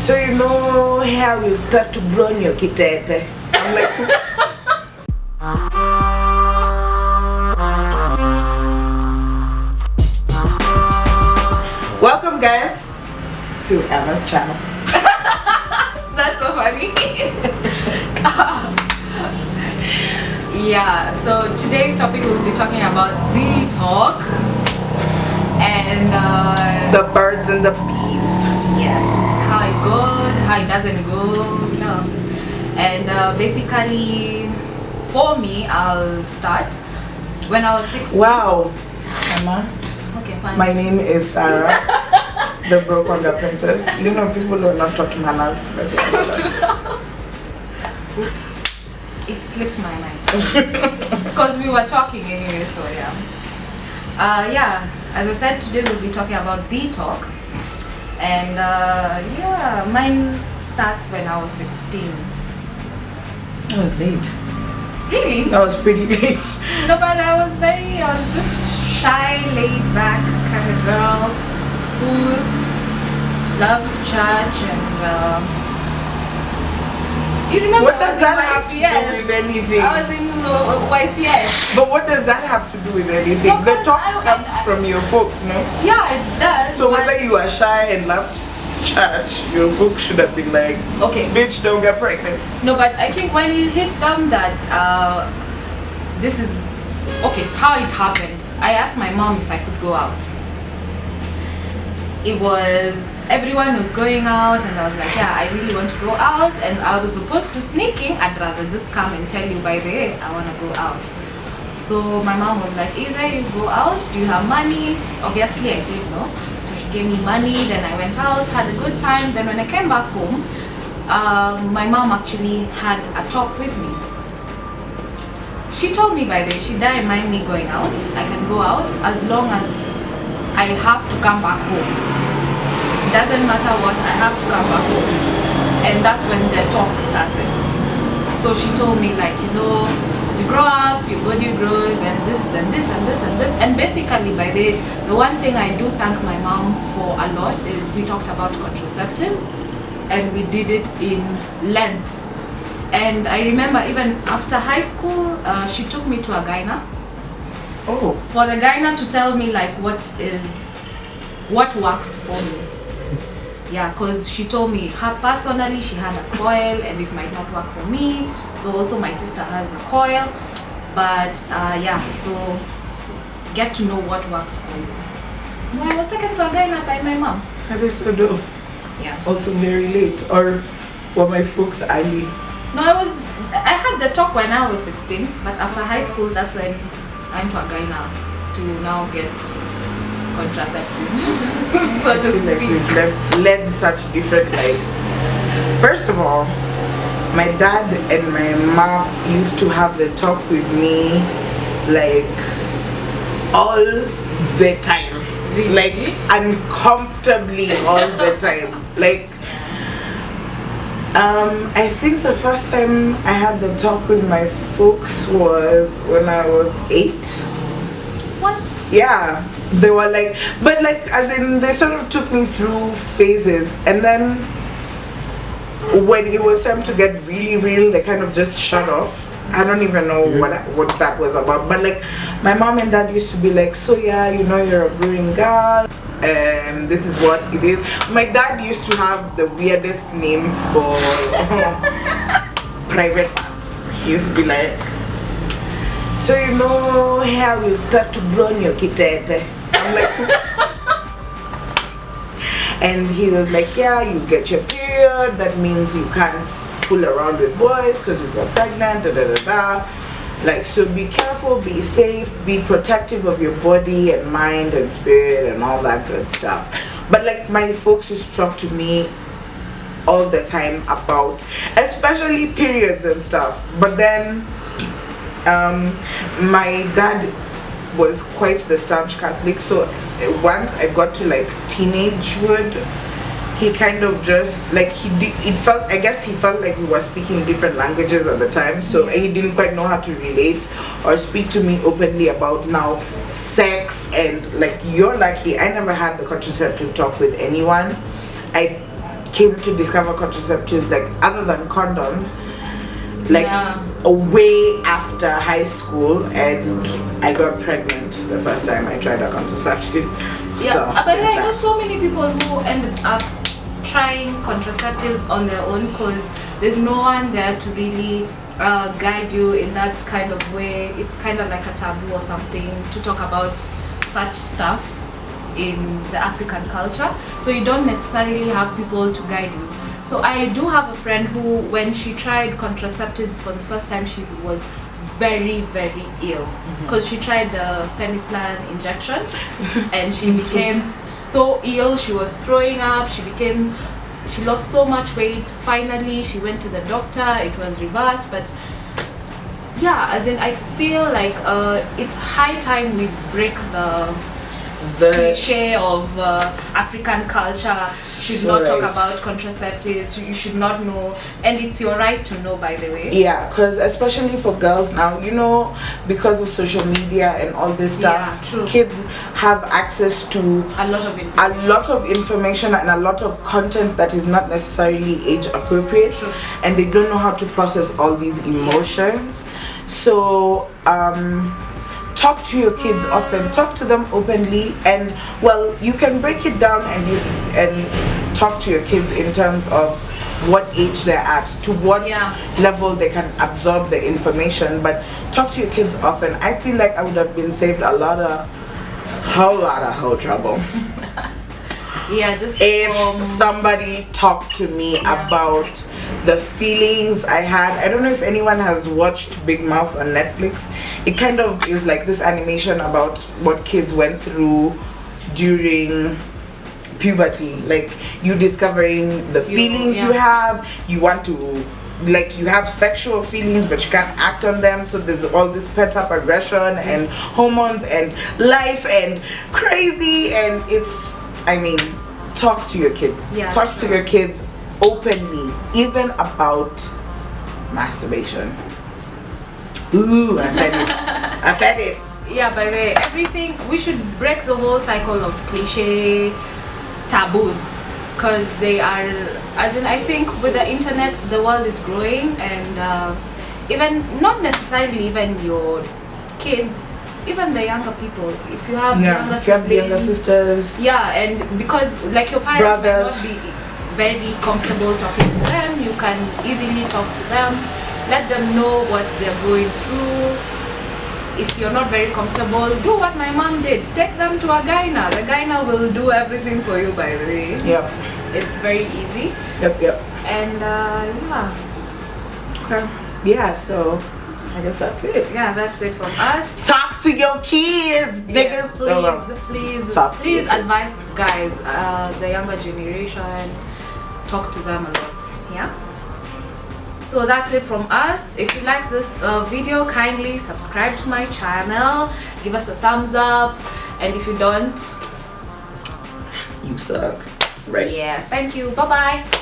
So you know how you start to brown your kitete. I'm like, welcome guys to Emma's channel. That's so funny. Yeah, so today's topic we'll be talking about the talk and the birds and the bees. Yes, how it goes, how it doesn't go, you know. And basically, for me, I'll start. When I was 16. Wow, Emma. Okay, fine. My name is Sarah, the Broke Wanga princess. You know, people who are not talking manners. Oops, it slipped my mind. It's because we were talking anyway, so yeah. Yeah, as I said, today we'll be talking about the talk. And yeah, mine starts when I was 16. I was late. Really? I was pretty late. No, but I was this shy, laid back kind of girl who loves church and you remember what does that have to do with anything? I was in YCS. But what does that have to do with anything? No, the talk comes from your folks, no? Yeah, it does. So whether you are shy and loved church, your folks should have been like, okay, bitch, don't get pregnant. No, but I think when you hit them that this is okay, how it happened. I asked my mom if I could go out. It was everyone was going out and I was like, yeah, I really want to go out, and I was supposed to sneaking. I'd rather just come and tell you, by the way, I want to go out. So my mom was like, Isa, you go out, do you have money? Obviously I said no. So she gave me money, then I went out, had a good time. Then when I came back home, my mom actually had a talk with me. She told me, by the way, she didn't mind me going out. I can go out as long as I have to come back home. It doesn't matter what, I have to come back home. And that's when the talk started. So she told me, like, you know, as you grow up, your body grows, and this and this and this and this. And basically, by the one thing I do thank my mom for a lot is we talked about contraceptives, and we did it in length. And I remember even after high school, she took me to a gyna. Oh. For the gyna to tell me like what works for me. Yeah, because she told me her personally she had a coil and it might not work for me. Though also my sister has a coil. But yeah, so get to know what works for you. So I was taken to a gyna by my mom. That is so dope. Yeah. Also very late, or were my folks early? No, I had the talk when I was 16, but after high school, that's when I went to a gyna to now get contraceptive. So I feel like we've led such different lives. First of all, my dad and my mom used to have the talk with me like all the time. Really? Like uncomfortably all the time. Like I think the first time I had the talk with my folks was when I was 8. What? Yeah, they were like, but like as in they sort of took me through phases, and then when it was time to get really real, they kind of just shut off. I don't even know what that was about, but like my mom and dad used to be like, so yeah, you know, you're a growing girl and this is what it is. My dad used to have the weirdest name for private parts. He used to be like, so you know how you start to brown your kitete. I'm like, and he was like, yeah, you get your period, that means you can't fool around with boys because you got pregnant, da da da da. Like, so be careful, be safe, be protective of your body and mind and spirit and all that good stuff. But like my folks used to talk to me all the time about especially periods and stuff. But then my dad was quite the staunch Catholic, so once I got to like teenagehood, he kind of just like I guess he felt like we were speaking different languages at the time, so he didn't quite know how to relate or speak to me openly about now sex. And like, you're lucky I never had the contraceptive talk with anyone. I came to discover contraceptives, like other than condoms, like Yeah. way after high school, and I got pregnant the first time I tried a contraceptive. Yeah, So, but there's I know that. so many people who ended up trying contraceptives on their own because there's no one there to really guide you in that kind of way. It's kind of like a taboo or something to talk about such stuff in the African culture. So you don't necessarily have people to guide you. So I do have a friend who, when she tried contraceptives for the first time, she was very, very ill because she tried the Femiplan injection and she became so ill. She was throwing up. She lost so much weight. Finally, she went to the doctor. It was reversed, but yeah, as in, I feel like it's high time we break the cliche of African culture. Should not talk about contraceptives. You should not know, and it's your right to know, by the way. Yeah, because especially for girls now, you know, because of social media and all this stuff, Yeah, true. kids have access to A lot of information and a lot of content that is not necessarily age appropriate. True. And they don't know how to process all these emotions. So talk to your kids often, talk to them openly, and well, you can break it down and talk to your kids in terms of what age they're at, to what level they can absorb the information, but talk to your kids often. I feel like I would have been saved a whole lot of trouble. Yeah, just if somebody talked to me about the feelings I had. I don't know if anyone has watched Big Mouth on Netflix. It kind of is like this animation about what kids went through during puberty, like you discovering the feelings you have. You want to, like, you have sexual feelings but you can't act on them, so there's all this pent up aggression and hormones and life and crazy, and it's, I mean, talk to your kids. Talk to your kids openly, even about masturbation. Ooh, I said it. I said it. Yeah, by the way, everything, we should break the whole cycle of cliche taboos, because they are, as in, I think with the internet the world is growing, and even not necessarily even your kids, even the younger people, if you have younger siblings, younger sisters, and because like your parents brothers, might not be very comfortable talking to them, you can easily talk to them, let them know what they're going through. If you're not very comfortable, do what my mom did, take them to a gyna. The gyna will do everything for you, by the way. It's very easy. And okay, so I guess that's it. That's it from us. Talk to your kids, niggas. Please advise guys, the younger generation, talk to them a lot. So that's it from us. If you like this video, kindly subscribe to my channel, give us a thumbs up, and if you don't, you suck. Right? Thank you. Bye bye.